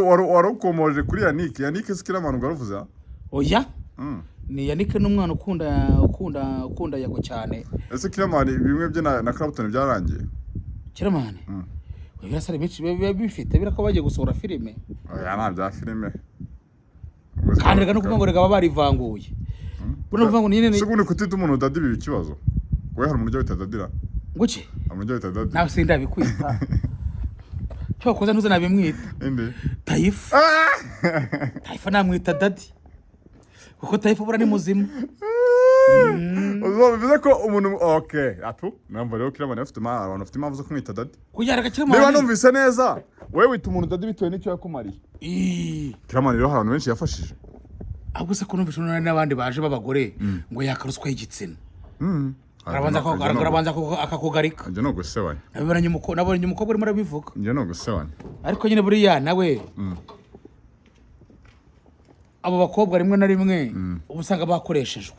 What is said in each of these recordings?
warukomoje kuri Yannick sikira manu garuvuza oya ni Yannick n'umwana ukunda yago cyane ese Kiramani bimwe bye na Clapton byarangiye Kiramani birasare bici bifite birako bagiye gusohora filime oya nta bya filime kandi rega no kuvuga ngo rega barivanguye buna kuvuga ngo nyine sigundi kutita umuntu udadiba ikibazo we hari umuntu ujya bitadadira nguki umuntu ujya bitadadira nawe sinda bikwita cyo koza ntuze nabimwita inde Taifa namwita dadi kuko Taifa bura ni muzima bivuze ko umuntu okay atu namba rero Kiramani afite abantu afite impamvu zo kumwita dadi kujyara Kiramani niba numvise neza wewe wita umuntu dadi bitewe n'icyo yakumariye Kiramani rero abantu benshi yafashije ahubwo se ko numvise n'abandi baje babagore ngo yakaruswa y'igitsina arabanza akakugarika njye no gusebanya nabonye umukobwa urimo arabivuga njye no gusebanya ariko nyine buriya nawe abo bakobwa rimwe na rimwe ubusanga bakoreshejwe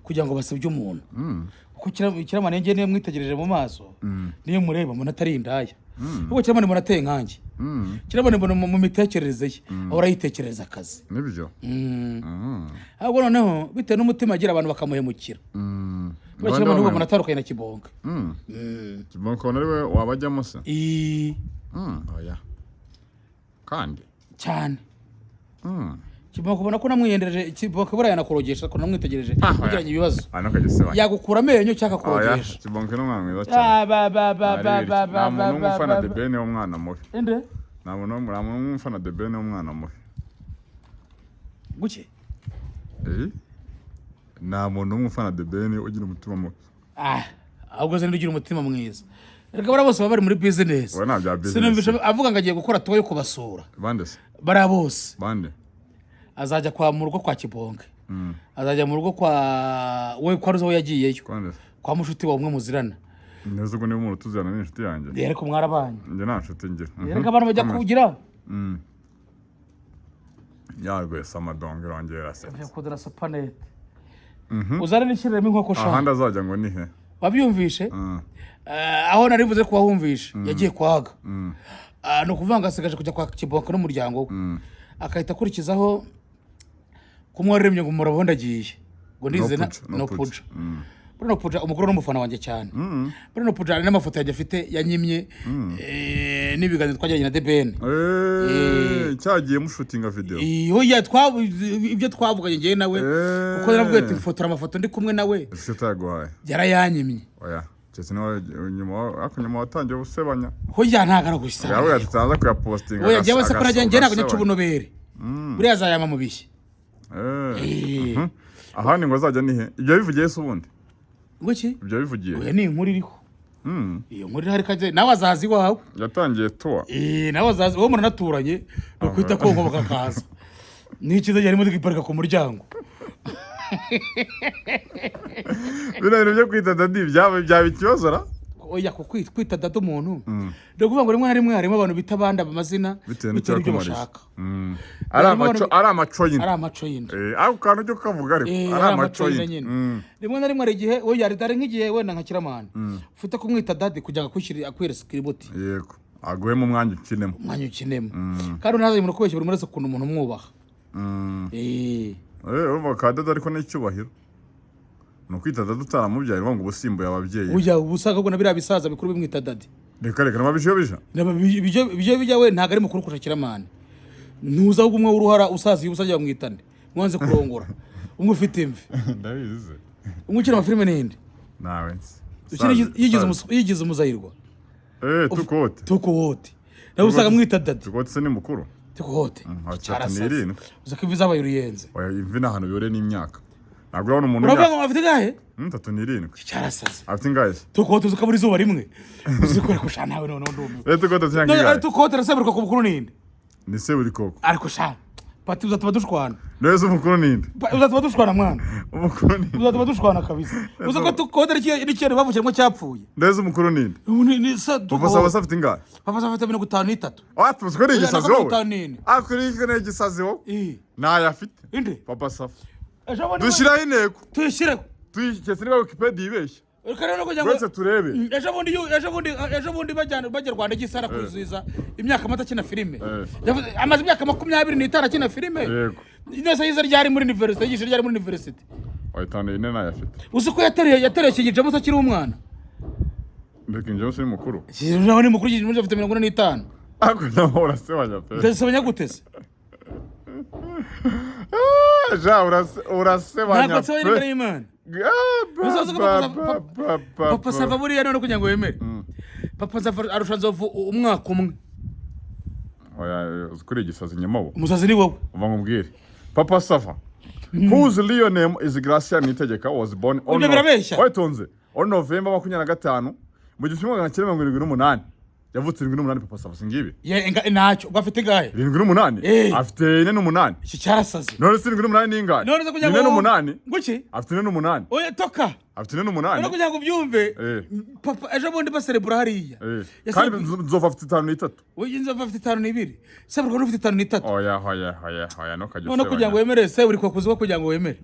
kugira ngo basebye umuntu kuko Kiramani ngiye niyo mwitegereje mu maso niyo mureba mbona atari indaya ubwo Kiramani mbona ateye nkanjye Kiramani mbona mu mitekerereze ye ahora yitekereza akazi nibyo ahubwo noneho bitewe n'umutima agira abantu bakamuhemukira Kiramani ubwo mbona atandukanye na Kibonke Kibonke ubona ariwe wabajyamo se oya kandi cyane Kibonke ubona ko namwiyendereje Kibonke buriya yanakurogesha ko namwitegereje kugiranye ibibazo yagukura amenyo cyangwa kurogesha Kibonke n'umwana mwiza cyane nta muntu umufana de bene w'umwana mubi ende nta muntu umufana de bene w'umwana mubi guke nta muntu umufana de bene ugira umutima mubi ahubwo ze ndugira umutima mwiza reka bara bose bari muri business we nta bya business sinumvisha avuga ngo agiye gukora toyo kubasura bande se bara bose bande azajya kwa mu rugo kwa Kibonke azajya mu rugo kwa we kwa ruzo yagiyeyo kwa mushuti wa umwe muzirana neza ubwo niba umuntu tuzirana n'inshuti yanjye rero ko mwarabanye njye nta nshuti ngira reka abantu bajya kugira yarwe samadonge rongera se kudura sapanete uzare n'ikiremo inkoko shaka ahandi azajya ngo nihe wabyumvishe aho narivuze ko wahumvishe yagiye kwaga no kuvanga asigaje kujya kwa Kibonke n'umuryango we akahita akurikizaho kumwaremye ngo murabonda agiye ngo ndizena no puja Bruno Puja umukuru n'umufana wanjye cyane Bruno Puja ari n'amafoto yaje afite yanyimye n'ibiganiro twagiranye na DBN cyagiye mushutinga video oya ibyo twavuganye ngiye nawe uko narabwiye ati fotora amafoto ndi kumwe nawe ese taguhaye yarayanyimye oya cyese no nyuma watangiye gusebanya hoya ntagara gushya yawe yataza kuya postinga oya jyewe se ko najye ntabwo nyacu bunobere buriya azayama mu bishye ahandi ngo azajya nihe ibyo bivugiye se ubundi nguki ibyo bivugiye oya ni inkuru iriho iyo nkuru hari kaje nawe azazi wawe yatangiye tuwa nawe azazi wowe muranaturanye no kwita kongo bakakaza n'ikiza yari muri giparika ku muryango birane byo kwita dadi byaba ikibazo ra oya ko kwita dadi umuntu rero kuvuga ngo rimwe na rimwe harimo abantu bita abandi amazina bitewe n'icyo bashaka ari amaco yindi ako kantu cyo kavuga ariko ari amaco yindi rimwe na rimwe ari igihe oya ari nk'igihe wenda nka Kiramani ufite kumwita dadi kugira ngo akwire script yego aguhemo umwanya ukinemo kandi unaze mu kubeshya buri muri sekunda umuntu umwubaha urumva ka dadi ariko n'icyubahiro nukwita dadi utaramubyaye ngo ubusimbuye ababyeyi uya ubusanga bwo nabira bisaza bikuru bimwita dadi reka nababishiyo bijya bijya we ntago ari mukuru kurusha Kiramani ntuza ahubwo umwe w'uruhara usazi ubusajya bamwitane mwanze kurongora umwe ufite imvi ndabizi umwe ukina amafilime n'indi nawe yigize umuzayirwa tukote nawe usanga mwita dadi tukote se ni mukuru tukote cyarasaze uzako imvi zabaye uruyenze oya imvi n'ahantu biyore n'imyaka ntabwo urabona umuntu uravuga ngo afite gahe 37 cyarasaze afite ngahe tukote uzakabura izuba rimwe uzikora kushana nawe none ndume tukote cyangwa tukote raseburuka ku mukuru n'indi ni se buri koko ariko shana pati uzatuba dushwana neza umukuru n'indi uzatuba dushwana mwana umukuru n'indi uzatuba dushwana kabisa uzako tukote n'ikintu bavukiyemo cyapfuye neza umukuru n'indi ni sa papa afite ngahe papa afite 53 tuzi ko ni igisazi wowe akuri ko ni igisazi wowe nayo afite inde papa safa dushiraho intego tuyishyireho tuyishyire niba Wikipedia ibeshya Uretse turebe. Ejo bundi bajya Rwanda gisara kwizihiza imyaka amata akina filime. Amaze imyaka 25 akina filime. Yego. Nese yize ryari muri university, yigisha ryari muri university. Wahitana ine nayo afite. Uzi ko yatereye King James akiri umwana. King James ni mukuru. Ni mukuru, King James afite 45. Ako naho urasebanya pe. Ndasebanya gutese. Ja urasebanya. Ntabwo nsebanya imbere y'Imana. Papa Sava buriya none kugira ngo wemere. Papa Sava arusha Nzovu umwaka umwe. Oya uzikuri gisazi nyamabo. Umusazi ni wowe. Uva ngubwire. Papa Sava, whose real name is Gracia Nitegeka, was born on November 25 mu 1978. Yavutse 78 Papa Sava singibi. Ntacyo gafite gahe. 78. Afite 48. Iki cyarasaze. None 78 ni ingahe? None se kugira ngo 48. Nguki? Afite 48. Oya toka. Afite 48. None kugira ngo byumve. Papa ejo bundi baserebura hariya. Kandi Nzova afite 53. Oya Nzova afite 52. Sebura ko ufite 53. Oya no kajyo. None kugira ngo wemere se uri kwakuzuba kugira ngo wemere.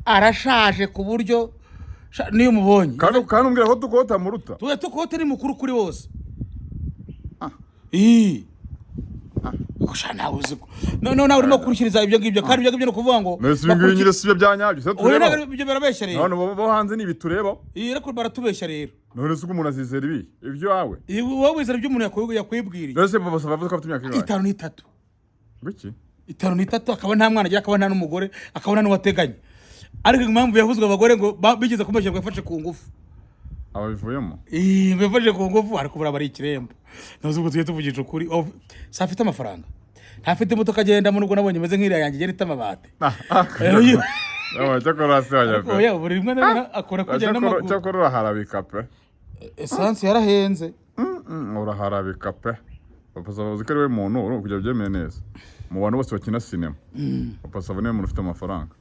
Arashaje ku buryo niyo mubonye. Kandi umbwira ko tukota muruta. Tuye tukota ni mukuru kuri wose. Kushana uziko. No uri no kurikiriza ibyo ngibyo kandi ibyo ngibyo no kuvuga ngo. Nese ibingibi nyire sibyo byanyabyo. Se tureba. Oya ibyo barabeshya rero. None bo hanze ni bitureba. Reko baratubeshya rero. None se umuntu azizera ibi. Ibyo wawe. Wowe wizera ibyo umuntu yakwibwiriye. Nese Papa Sava avuze ko afite imyaka ingahe? 53. Biki? 53 akaba nta mwana agira, akaba nta n'umugore, akaba nta n'uwateganye. Ariko impamvu yavuzwe abagore ngo bigeze kumesha yafashe ku ngufu. Ababivuyemo. Bifashe ku ngufu ariko buraba ari ikirembo. Nazo ubwo tugiye tuvugisha ukuri. Safite amafaranga. Ntafite imodoka agenda mu rugo nabonye meze nk'iriya yanjye igenda itamabate. Cyakora se wajya pe. Oya buri rimwe akora kugenda n'amaguru. Cyakora uraharabika pe. Essence yarahenze. Uraharabika pe. Papa Sava uzi ko ari we muntu uri kujya byemeye neza. Mu bantu bose bakina cinema. Papa Sava niwe muntu ufite amafaranga.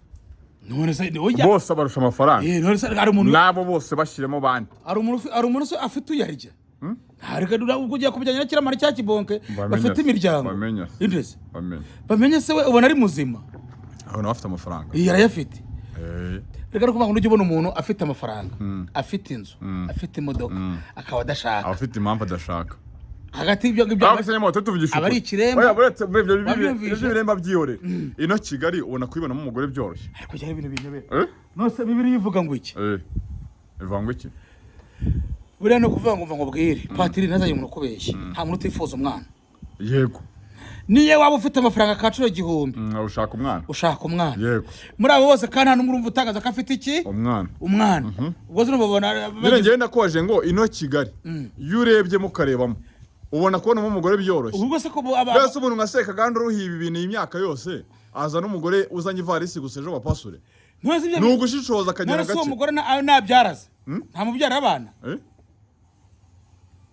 None se oya. Bose abarusha amafaranga. None se ari umuntu. Nabo bose bashyiremo bandi. Ari umuntu se afite uyarya. Harika kujya kubijyanye n'kiramara cya kibonke bafite imiryango. Indese. Bamenye se we ubona ari muzima. Aho nawe afite amafaranga. Yarayafite. Reka no kuvuga ngo ujye ubona umuntu afite amafaranga, afite inzu, afite imodoka, akaba adashaka. Afite impamvu adashaka. Hagati y'ibyo ngibyo abari ikirembo. Oya buretse ibyo biremba byiyore. Ino Kigali ubona kwibonamo umugore byoroshye. Ariko cyari ibintu binyobera. Nose Bibiliya ivuga ngo iki? Ivuga ngo iki? Buriya no kuvuga ngo bwire patiri ntazanye umuntu kubeshya, nta muntu utifuza umwana. Yego. Niye waba ufite amafaranga kaciro 1000. Ushaka umwana. Ushaka umwana. Yego. Muri abo bose kandi nta n'umurumva utangaza ko afite iki? Umwana. Ubwo zino babona. Birengeye nakoje ngo ino Kigali. Iyo urebye mukarebamo. Ubona kubona umugore byoroshye. Ubwo se ko bese umuntu ngaseka kandi uruhiba ibintu imyaka yose aza n'umugore uzanye ivarisi gusa ejo bapasure. Nugushishoza akagera gace. None se umugore nabyaraze. Nta mubyara abana.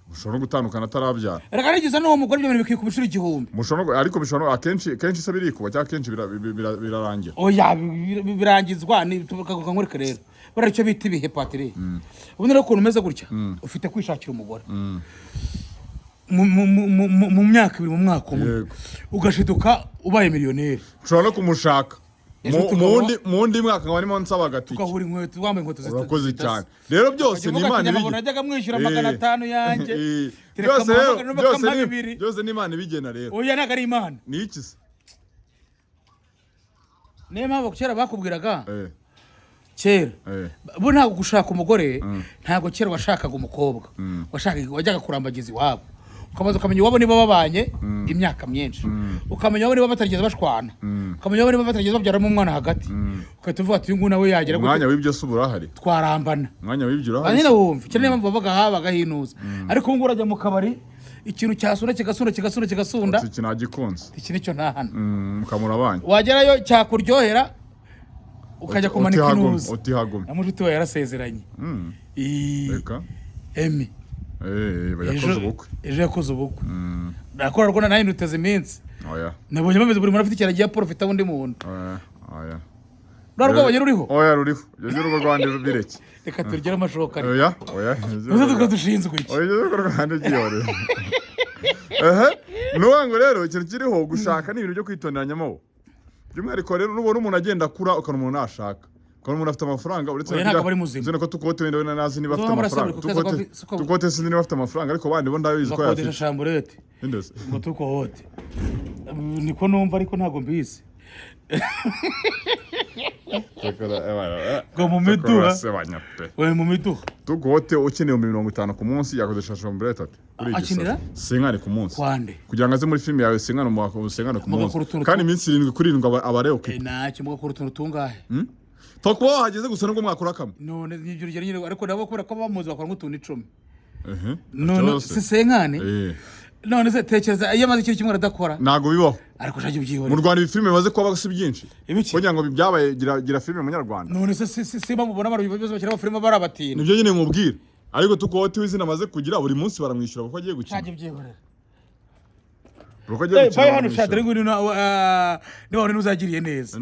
Mushobora gutandukana atarabyara. Reka nigiza no umugore byo bikwiye kubishura 1000. Mushobora ariko bishobora akenshi se birikuba cyangwa akenshi birarangira. Oya birangizwa ni tukaguka nkureke rero. Bara icyo bita ibihe patiri. Ubundi rero ukuntu umeze gutya ufite kwishakira umugore. Mu myaka 2 mu mwaka umwe ugashiduka ubaye miliyoneri. Ushobora no kumushaka mu ndi mwaka ngo arimo nsaba gatiki. Tukahura inkweto wambaye inkweto zitatu. Urakoze cyane. Rero byose ni Imana ibigena. Najyaga mwishyura 500 yanjye. Byose ni Imana ibigena rero. Oya naga ari Imana. Ni iki se? Nema bakera bakubwiraga. Kera. Bo ntago gushaka umugore ntago kera washakaga umukobwa. Wajyaga kurambagiza iwabo. Ukabaza ukamenya wabo niba babanye imyaka myinshi. Ukamenya wabo niba batarigeze bashwana. Ukamenya wabo niba batarigeze babyaramo umwana hagati. Ukahita uvuga ati uyu nawe yagira gute. Umwanya w'ibyo subura hari. Twarambana. Umwanya w'ibyo urahari. Anyine wumva. Cyane mpamvu babaga habaga hinuza. Ariko ubu urajya mu kabari ikintu cyasura kigasunda. Iki nagikunze. Iki nicyo ntahana. Mukamurabanye. Wagerayo cyakuryohera ukajya kumanika inuza. Utihagumye. Amujuti we yarasezeranye. Reka. Emi. Bayakoze ubukwe. Ejo yakoze ubukwe. Nakora rwona nayo nduteze iminsi. Oya. Nabonye bameze buri muntu afite cyaragiye profita undi muntu. Oya. Rwabonye ruriho. Oya ruriho. Yeje urugo rwande bireke. Reka turgera amashoka. Oya. Uzo tukadushinzwe iki. Oya urugo rwande giyore. Nuwango rero ikintu kiriho gushaka ni ibintu byo kwitonderanyamo. Byumwihariko rero nubona umuntu agenda akura ukana umuntu nashaka. ko umuntu afite amafaranga uretse kugira ko tukote wenda nazi niba afite amafaranga tukote sinzi niba afite amafaranga ariko bandi bo ndabizi ko yafite chambrette ngo tukohote niko numva ariko ntago mbizi ngo mu miduha we mu miduha tukote ukeneye 50 ku munsi yakodesha chambrette ati akinira senkane ku munsi kwande kugira ngo aze muri filime yawe senkane ku munsi kandi iminsi 7 kuri 7 abareo ke nacyo muga ku rutuntu tungahe Toko hageze gusa nubwo mwakora kamwe none nibyo nyine ariko nabo kubera ko bamuzi bakora nk'utuntu 10 none senkane none se tekereza iyo amaze ikintu kimwe aradakora nago bibaho ariko shaje byihore mu Rwanda ibifilme bimaze kuba bagasi byinshi kugira ngo byabaye gira filme mu Nyarwanda none se bamubona bari ibibazo bakira filme barabatina nibyo nyine mubwira ariko tukote wizina amaze kugira buri munsi baramwishyura kuko agiye gukina shaje byihore Ruko agiye gukina hano shadre ngo ni wabone uzagiriye neza